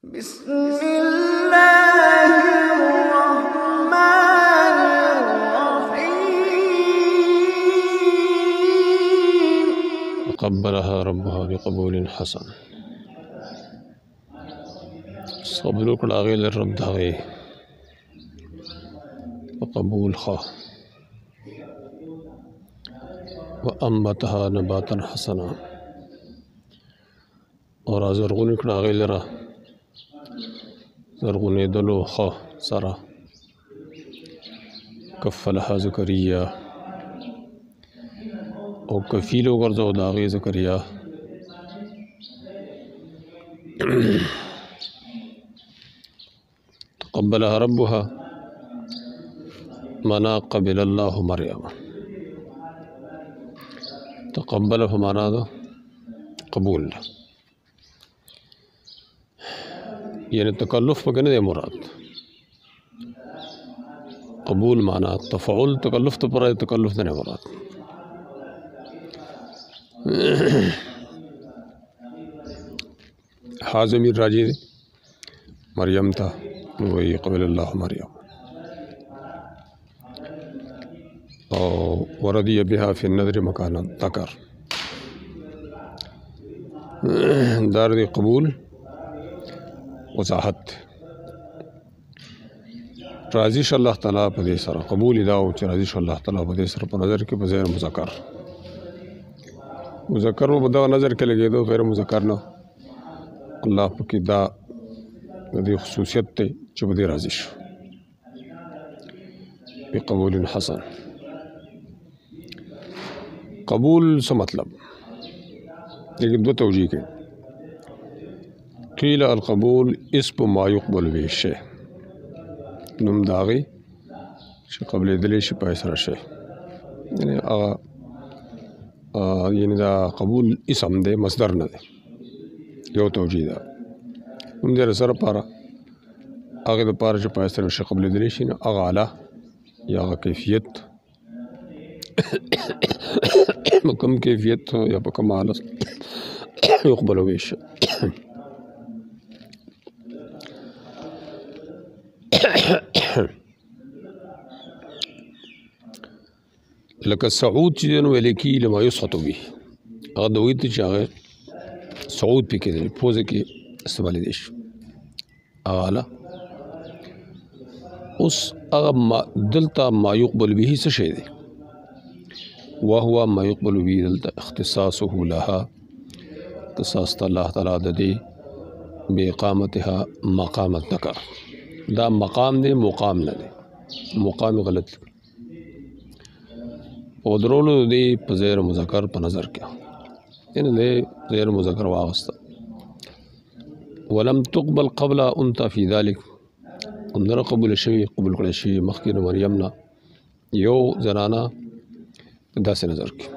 بسم الله الرحمن الرحيم تقبلها ربها بقبول حسن. قبول کړه هغې له رب د هغې په قبول ښه وانبتها نباتا حسنا او را زرغونې کړه هغې لره زرغونېدلو ښه سره کفلها زکریا او کفیل وګرځو د هغې زکریا تقبلها ربها منا قبل الله مریم تقبل په معنا ده قبول یعنی تکلف پکې نه دی مراد قبول معنا تفعل تکلف ته پر تکلف نه مراد حازمی راجی دی مریم تا وی قبل الله مریم او وردی بها فی النظر مکانا ذکر دار دی قبول وضاحت راضی ش الله تعالی په دې سره قبول دا او چې راضی ش الله تعالی په دې سره په نظر کې په ځای مذکر مذکر و په نظر کې لګېدو غیر مذکر نه الله پکې دا د دې خصوصیت ته چې په دې راضي شو بقبول حسن قبول څه مطلب لیکن دو توجیه کې قیل القبول اسم ما يقبل به شی نوم داغي چې قبل دلی شي په سره شي یعنی دا قبول اسم دی مصدر نه دی یو توجیه ده هم دې سره پاره هغه د پاره چې په سره شي قبل دلی شي نو هغه اعلی یا هغه کیفیت کوم کیفیت یا په کوم حالت يقبل به شي لکه صعود چې نو ولیکي لما يسقط به هغه دوی ته چې هغه صعود پکې دی پوزه کې استعمال دي شي اعلی اوس هغه دلته ما يقبل به څه شي دی وهو ما يقبل به دلته اختصاصه لها اختصاص الله تعالی د دې باقامتها مقام الذکر دا مقام دی مقام نه دی مقام غلط او درولو دی په زیر مذکر په نظر کې یعنی دی زیر مذکر واغسته ولم تقبل قبل انت في ذلك اندر قبول شوی قبول کړی شي مخکې مریم نه یو زنانه داسې نظر کې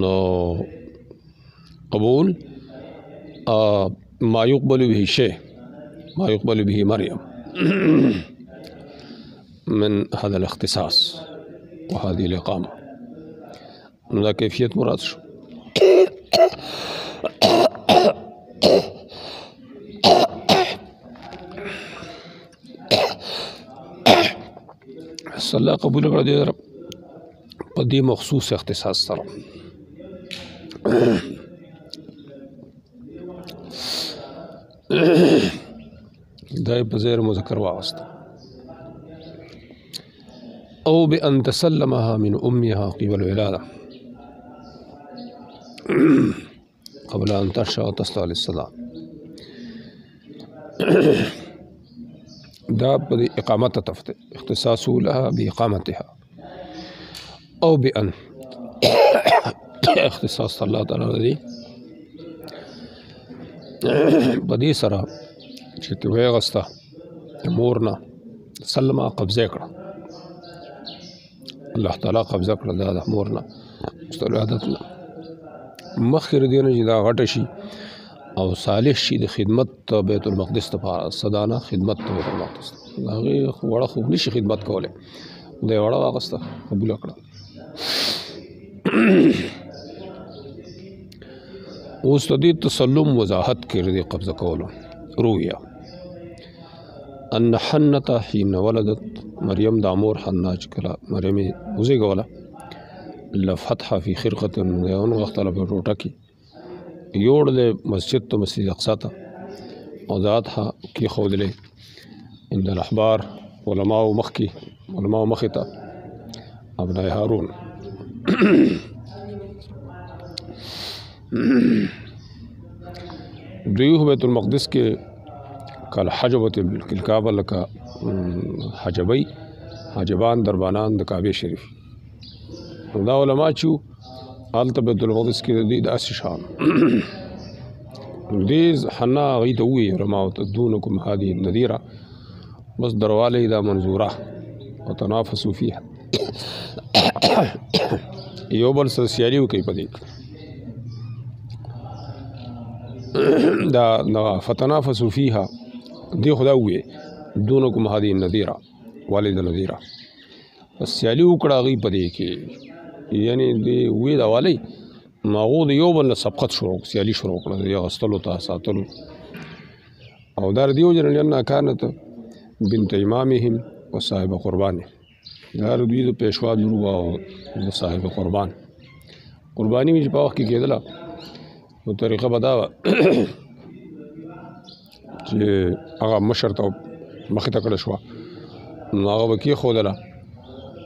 نو قبول ما يقبل به شيء ما يقبل به مريم من هذا الاختصاص وهذه الإقامة لا كيفية مراد شو صلى قبول کړه دې رب په دې مخصوص اختصاص سره دای په زیر مذکر واغسته او بأن تسلمها من أمها قبل الولادة قبل أن ترشى وتصلى للصلاة دا په اقامت تفت اختصاص لها بإقامتها او بأن اختصاص الله تعالی دی په دې سره چې ته وغسته مورنا سلمه قبضه کړه الله تعالی قبضه کړه د مورنا مستولادت مخکې دینه چې دا غټه شي او صالح شي د خدمت بیت المقدس لپاره صدانه خدمت بیت المقدس هغه وړه خو نشي خدمت کوله د وړه واغسته قبول کړه اوس د دې تسلم وضاحت کړي د قبضه کولو رویا ان حنته حين ولدت مریم د امور حنا چې کله مریم وزیږوله لفتح فی خرقه یون غختله په ټوټه کې یوړ له مسجد ته مسجد اقصی ته او ذاتها کې خودلې عند الاحبار علماء مخې ته ابناء هارون دوی بیت المقدس کې کله حجبت الکعبه لکه حاجبان دربانان د کعبه شریف دا علما چې هلته بیت المقدس کې د دې داسې شان دې حنا هغوی ته ووایي علماو ته دونکم هذه النذیره بس دروالی دا منظوره وتنافسوا فیها یو بل سره سیالي وکړي په دې دا فتنافسوا فیها دی خدا ووایي دونکم هذه النذیره والد نذیره بس سیالي وکړه هغوی په دې کې یعنی دی وی دا والی هغو د یو بل نه سبقت سیالي شروع کړه د اغوستلو ته ساتلو او دا د دې وجې نه لأنها کانت بنت امامهم و صاحب قربان دا د دوی د پیشوا لور وه او د صاحب قربان قرباني مې چې په وخت کې کېدله نو طریقه به دا وه چې هغه مشر ته مخې ته کړه شوه نو هغه به کېښودله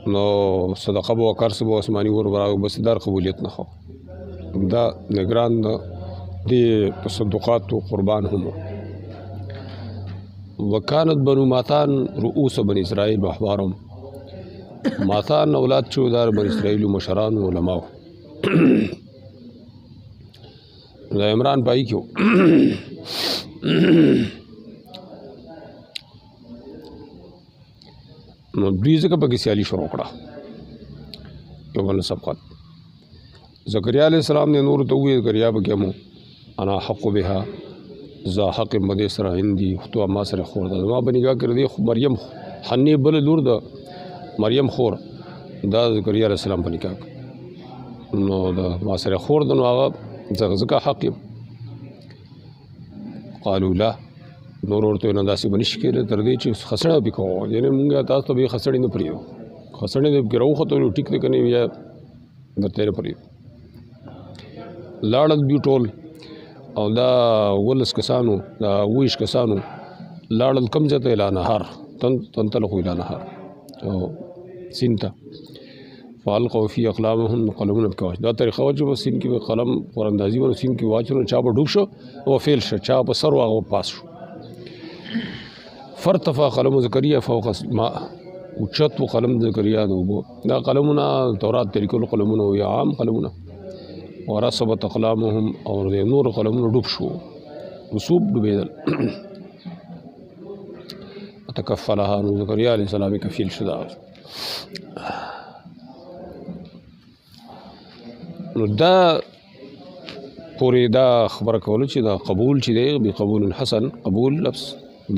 نو صدقه به وکړ څه به عثماني ور براغ بس دار قبولیت نه خو دا نگران دې تصدقات و قربان هم وکانت بنو ماتان رؤوس بن اسرائیل و احبارهم ماتان اولاد شو دار بن اسرائیل و مشران و علماء دا عمران پای کیو نو دوی ځکه پکې سیالي شروع کړه یو بل سبقت زکریا علیہ السلام نے نور تو وی زکریا بګمو انا حق بها ذا حق مدې سره هندي تو ما سره خور ده ما بنګا کړ دی مریم حنی بل لور ده مریم خور دا زکریا علیہ السلام بنګا نو دا ما سره خور ده نو هغه زکه حق قالوا لا نور ورته نه داسې بنش کېده تر دې چې خسړه وکړو یعنی مونږه تاسو ته به خسړې نه پریو خسړې دې ګرو خو ته ټیک نه کني یا درته نه پریو لاړل دی ټول او دا ولس کسانو دا ویش کسانو لاړل کم ځای ته اعلان نهار تنطلقوا الى نهار او سینته فالقوا فی اقلامهم قلمون بکواش دا طریقه وجه په سین کې قلم قراندازي ور سین کې واچو چا به ډوب شو او فیل شو چا په سر واغ پاس شو فرتفع قلم زکریا فوق الماء وچت قلم زکریا دوبو دا قلمونه تورات طریقو قلمونه یا عام قلمونه ورسبت اقلامهم اور نور قلمونه ډوب شو رسوب ډوبېدل تکفلها نو زکریا علیہ السلام کفیل شو نو دا پوری دا خبر کولو چې دا قبول چې دی بقبول حسن قبول لفظ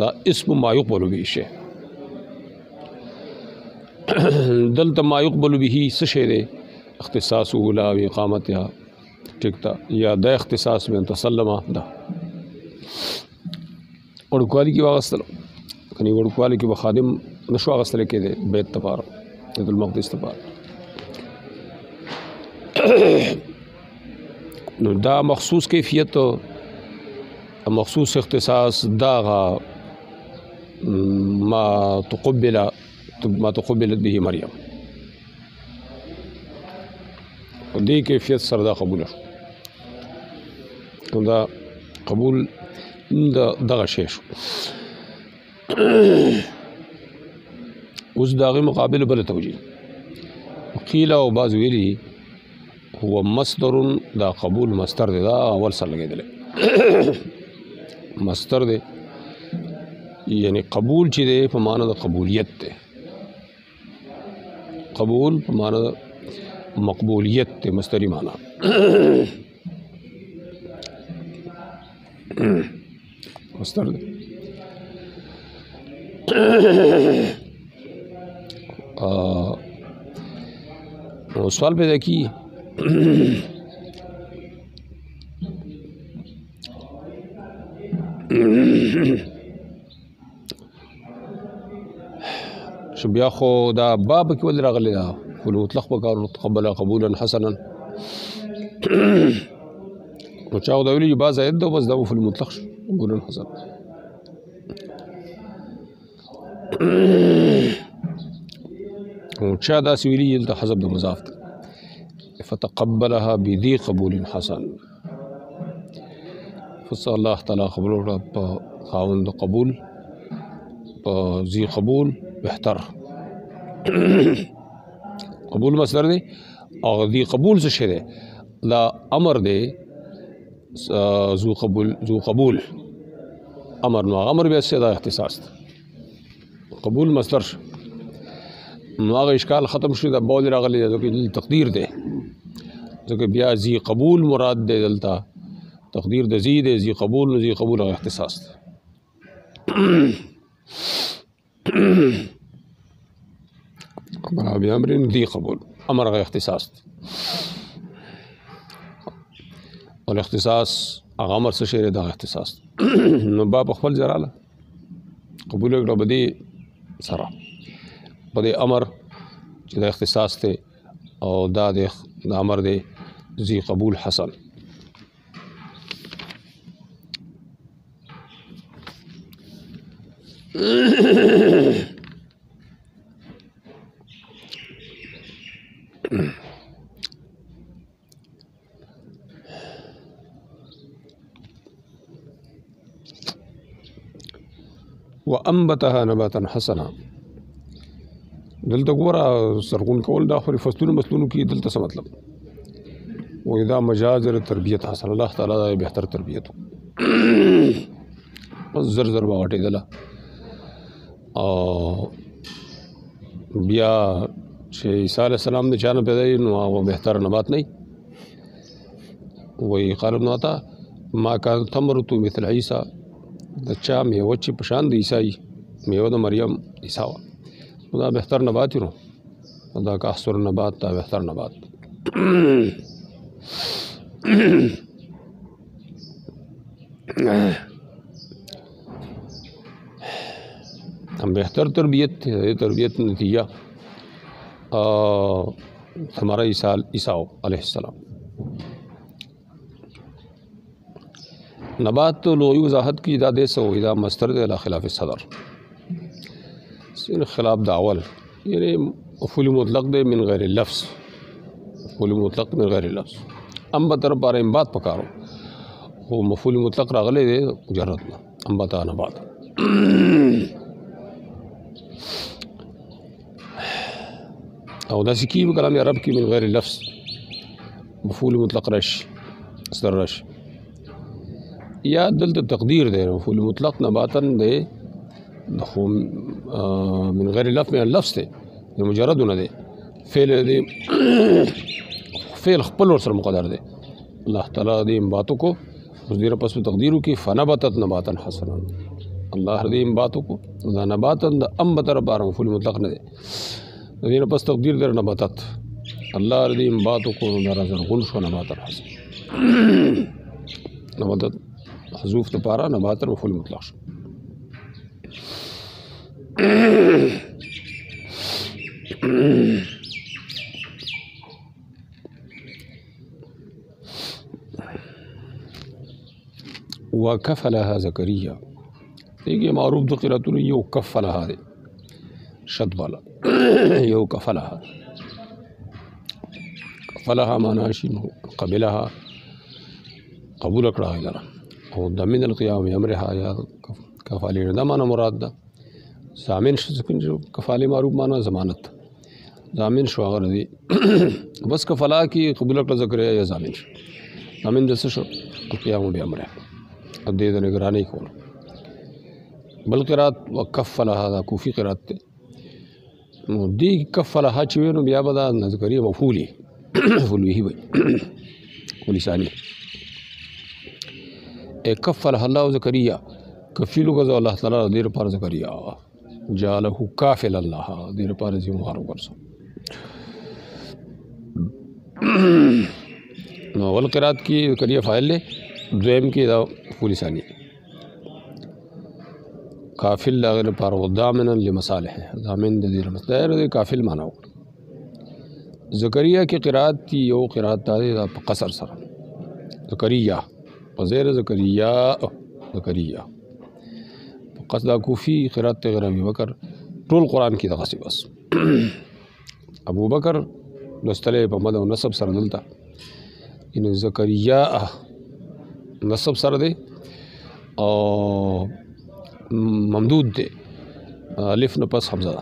دا اسم ما يقبل به شی دلته ما يقبل به څه شی دی اختصاصه لا اقامتها ټیک تا یا د اختصاص من تسلمه دا ورکوالی کې واغستل کني ورکوالی کې به خادم نشو واغستل کې دی بیت تبار بیت المقدس تبار نو دا مخصوص کیفیت مخصوص اختصاص داغا ما تقبلت به مریم دې کیفیت سره دا قبول شو دا قبول دغه شی شو اوس د هغې مقابل بله توجیه قیل او بعض ویلي هو مصدر دا قبول مصدر دی دا اول سره لګېدلی مصدر دی یعنی قبول چې دی په معنی د قبولیت دی قبول په معنی د مقبولیت دی مصدری معنی مصدر دی سوال پیدا کی شو بیا خو دا باب کې ولې راغلی دا خو مطلق په کار تقبل قبولا حسنا نو چا دا ویلي بعض آیت ده بس دا په مطلق شو قبولا حسنا او چا داسې ویلي دلته حذف د مضاف ده فتقبلها بذي قبول حسن فص الله تعالی قبول وکړه په خاوند قبول په ذي قبول بهتر قبول مصدر دی او ذي قبول څه شی دی دا امر دی ذو قبول امر نو امر بیا څه دا اختصاص دی قبول مصدر شو نو هغه اشکال ختم شو دا بول راغلی دی تقدیر دی ځکه بیا ذي قبول مراد دی دلته تقدیر د ذي دی ذي قبول نو ذي قبول هغه اختصاص دی امر بامر ذي قبول امر هغه اختصاص دی او الاختصاص هغه امر څه شی دی دا اختصاص نو باب خپل جراله قبول وکړه بدی سره بدی امر چې دا اختصاص دی او دا د امر دی ذي قبول حسن وانبتها نباتا حسنا دلته ګوره سرغون کول دا خو فصلونو مسلونو کې دلته څه مطلب و اذا مجاز تربیت حسن الله تعالی دا بهتر تربیت بس زر زر باغټې دله او بیا چې عیسی علیه السلام د چانه پیدا نو هغه بهتر نبات نه وی قال ابن عطا ما كان ثمرة مثل عیسی د چا میوه چې په شان د عیسی میوه د مریم عیسی وه دا بهتر نبات نو دا که احسر نبات دا بهتر نبات هم بهتر تربیت نتیجه ثمره عیسی علیه السلام نبات تو لوی وضاحت کی دا دے سو اذا مستر دے لا خلاف الصدر سین خلاف دا اول یعنی مفعول مطلق دے من غیر اللفظ مفعول مطلق من غیر اللفظ ام بتر بار انبات پکارو وہ مفعول مطلق راغلے دے مجرد ام بتا نبات او دا سکی کلام عرب کی من غیر اللفظ مفعول مطلق رش اصدر رش یا دلته تقدیر دی مفعول مطلق نباتن دی من غیر لفظ من اللفظ دی مجرد نه دی فعل دی فعل خپل ور سره مقدر دی الله تعالی دې باتو کو اوس دې پس تقدیرو کې فنبتت نباتن حسنا الله دې باتو کو دا نباتن د انبتر بار مفعول مطلق نه دی دې پس تقدیر در نباتت الله دې باتو کو نو راځه غل شو نباتن حسنا نباتت حذوف لپاره نباتن مفعول مطلق شو وكفلها زكريا دیگه معروف دو قراتون یو کفلها دی شد والا یو کفلها معنی شنو قبلها قبول کړه لره او د من القيام امرها یا کفاله دا معنی مراد ده ضامن شو کفاله معروف معنی ضمانت ضامن شو هغه دی بس کفلا کی قبول کړه زکریا یا ضامن شو ضامن د څه شو القيام بامره اب دې د نگرانی کول بل قرات وکفلها دا کوفی قرات ته نو دی کفلها چې نو بیا به دا زکریا مفعولی مفعولی وي ولسانی کفلها الله زکریا کفیل غزا الله تعالی دې پر زکریا جعله کافل الله دې پر ذمہ ورسو نو ول قرات کی زکریا فاعل له دویم کې دا مفعول ثانی کافل د هغې لپاره و ضامنا لمصالحه ضامن د دې لپاره د کافل معنا وکړه. زکریا کې قرات دی یو قرات دا په قصر سره زکریا په زیر زکریا زکریا په قصد کوفی قرات ته غیر ابو بکر ټول قران کې دغه سی بس ابو بکر لستله په مد او نسب سره دلته ان زکریا نسب سره دی او ممدود دی الف نه پس حمزه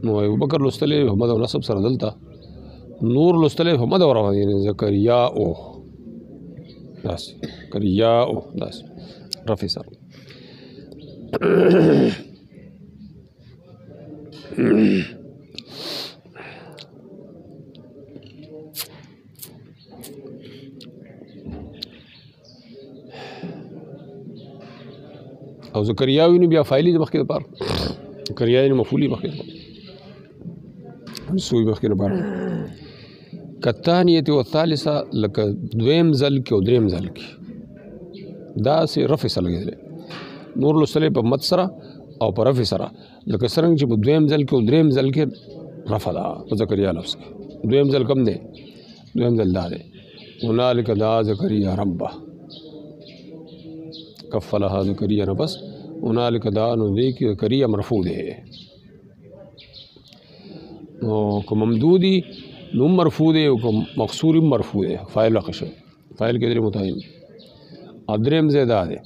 نو ابو بکر لستله په مد او نسب سره دلته نور لستله په مد او روان زکریا او داس زکریا او داس رفع سره او زکریاوی نو بیا فایلی د مخکې لپاره زکریاوی نو مفعولی مخکې لپاره سوی مخکې لپاره کتانیت و ثالثه لکه دویم ځل کې او دریم ځل کې دا سې رفع سره لګېدلی نور لوستلی په مد سره او په رفع سره لکه څرنګه چې په دویم ځل کې او دریم ځل کې رفع ده په زکریا لفظ کې دویم ځل کم دی دویم ځل دا دی هنالک دعا زکریا ربه کفلها زکریا نه بس هنالک دعا نو دی کې زکریا مرفوع دی نو که ممدودی نو مرفوع دی او که مقصور مرفوع دی فاعل واقع شوی فاعل کې درې متعین دریم ځای دا دی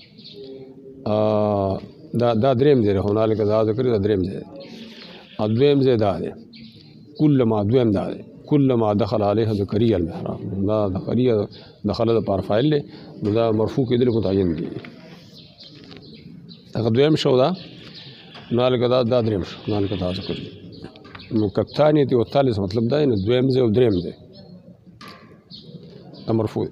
دا دریم ځای دی هنالک دعا زکریا دا دریم ځای دی دویم ځای دا دی کلما دویم دا دی کلما دخل علیها زکریا المحراب دا زکریا دخل د پار فاعل دی نو دا مرفوع کېدل متعین دی هغه دویم شو دا هنالک دا دریم شو هنالک دا زکریا نو کتانیت و ثالث مطلب دا نه دویم ځای او دریم ځای دا مرفوع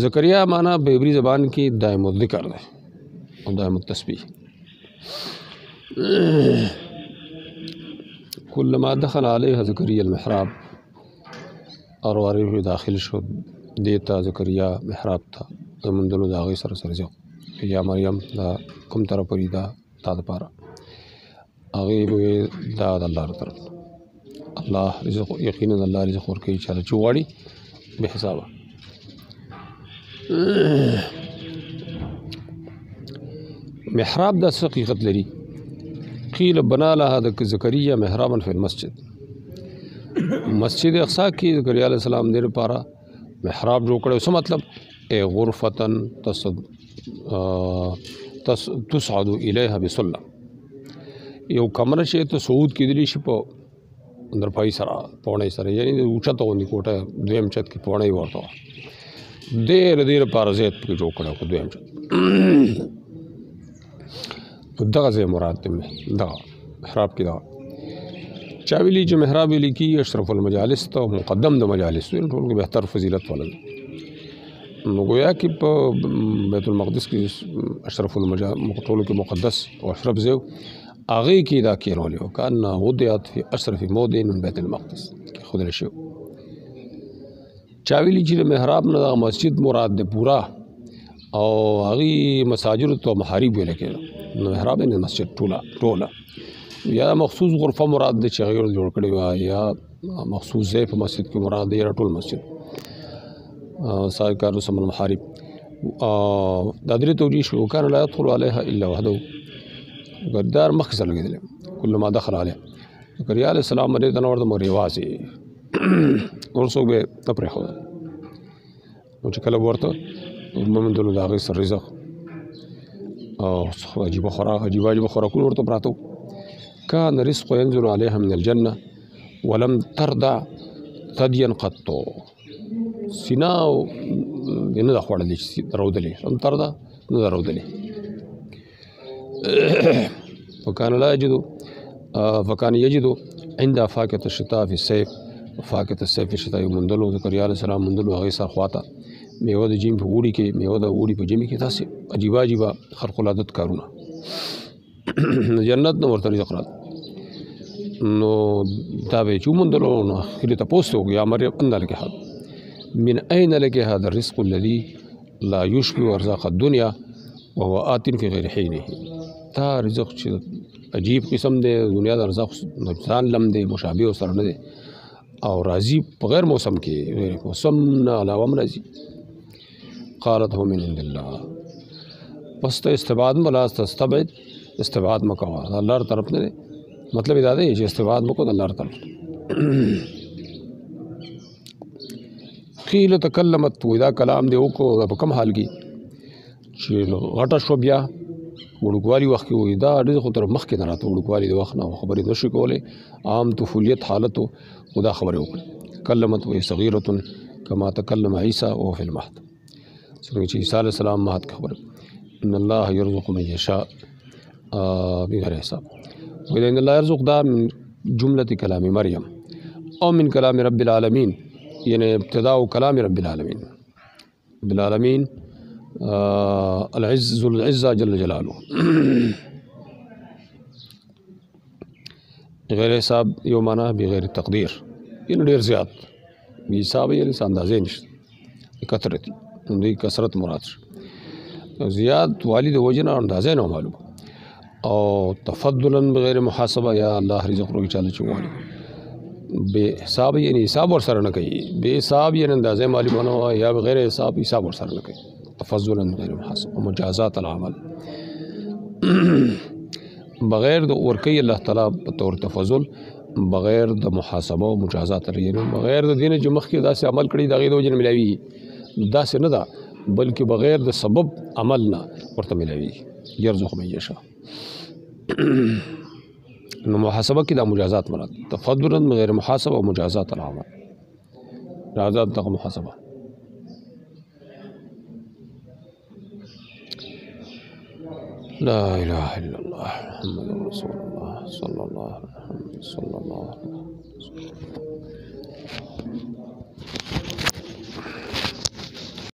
زکریا معنا په عبری زبان کې دائم الذکر دی او دائم التسبیح کلما دخل علیها زکریا المحراب اور وارث داخل شو دیتا زکریا محراب تھا مندلو دا غي سره ځو یا مریم دا کوم طرف پرې دا تا د پاره هغه دا د الله طرف الله رزق یقینا الله رزق ورکوي چې چوغړي به حساب محراب دا حقیقت لري قیل بنا لها د زکریا محرابا فی المسجد مسجد اقصی کې زکریا علیہ السلام دې لپاره محراب جوړ کړو څه مطلب غرفتن تصعد الیها بسلم یو کمره چې ته صعود کېدلی شي په درپای سره پوڼۍ سره یعنی اوچته غوندې کوټه دویم چت کې پوڼۍ ورته ډېر لپاره زیات پکې جوړ کړی خو دویم چت دغه ځای مراد دی دغه محراب کې دغه چا ویلي چې محراب ویلي کېږي اشرف المجالس ته مقدم د مجالس ټول کې بهتر فضیلت والا دی نو گویا کې په بیت المقدس کې اشرف ټولو کې مقدس او اشرف ځای هغې کې دا کېنولی و کأنها وضعت فی اشرف موضع من بیت المقدس کېښودلی شوی چا ویلي چې د محراب نه دغه مسجد مراد دی پورا او هغې مساجدو ته محارب ویلی کېده نو محراب یې مسجد ټوله یا مخصوص غرفه مراد دی چې هغې جوړ کړې وه یا مخصوص ځای په مسجد کې مراد دی یا ټول مسجد سائر رسم المحارب دا درې توجیه شو وکان لا يدخل علیها الا وحده ګردار مخکې سره لګېدلی کلما دخل علیها زکریا علیه السلام باندې ته نه ورته مو رواز یې نور څوک به نه پرېښوده نو چې کله ورته وموندلو د هغې سره رزق او عجیبه خوراکونه ورته پراته وو کان رزق ینزل علیها من الجنه ولم ترضع ثدیا قطو سینا نه ده خوړلې چې درودلې هم ترده نه ده رودلې فکان یجدو عند فاکهة الشتاء فی الصیف فاکهة الصیف فی الشتاء موندلو زکریا علیه السلام موندلو هغې سره خواته میوه د ژمي په اوړي کې میوه د اوړي په ژمي کې داسې عجیبه خرق العادت کارونه جنت نه ورته رزق راته نو دا به چې وموندلو نو اخر ته تپوس وکړو یا مریم ان لک من أين لك هذا الرزق الذي لا يشبه أرزاق الدنيا وهو آتن فی غیر حینه دا رزق چې عجیب قسم دی دنیا د رزق ځان لم دی مشابه سره نه دی او راضی په غیر موسم کې غیر موسم نه علاوه راضی قالت هو من عند الله پس ته استبعاد ملا تستبعد استبعاد مکوا الله طرف نه مطلب دا دی چې استبعاد مکو د الله طرف قیل تکلمت ودا کلام دی وکړو په کوم حال کې چې غټه شو بیا وړوکوالي وخت کې وې دا ډېر خو تر مخکې نه راته وړوکوالي د وخت نه خبرې نشي کولې عام طفولیت حالت خدا خبرې وکړې کلمت وې صغیرة کما تکلم عیسی او فی المهد څنګه چې عیسی علیه السلام مهد خبره ان الله يرزق من يشاء بغیر حساب وإن الله يرزق دا من جملة كلام مريم او من كلام رب العالمين یعنی ابتداء کلام رب العالمین رب العالمین العز العزة جل جلاله غیر حساب یو معنا بغیر تقدیر یعنی ډیر زیات بی حساب یعنی اندازې نشته کثرت دوی کثرت مراد زیات والی د وجنه اندازې نه معلوم او تفضلا بغیر محاسبه یا الله رزق روي چاله چوالي بے حساب یعنی حساب ور سره نه کوي بے حساب یعنی اندازې معلومونه یا بغیر حساب حساب ور سره نه کوي تفضلا غیر محاسب ومجازات العمل بغیر د ورکی الله تعالی په تور تفضل بغیر د محاسبه او مجازات یعنی بغیر د دین چې مخکې داسې عمل کړي دغه د وجه ملوي داسې نه ده بلکې بغیر د سبب عمل نه ورته ملوي يرزق من یشاء نو محاسبه کې د مجازات مراد تفضلا غیر محاسبه او مجازات العمل مجازات دغه محاسبه لا اله الا الله محمد رسول الله صلى الله عليه وسلم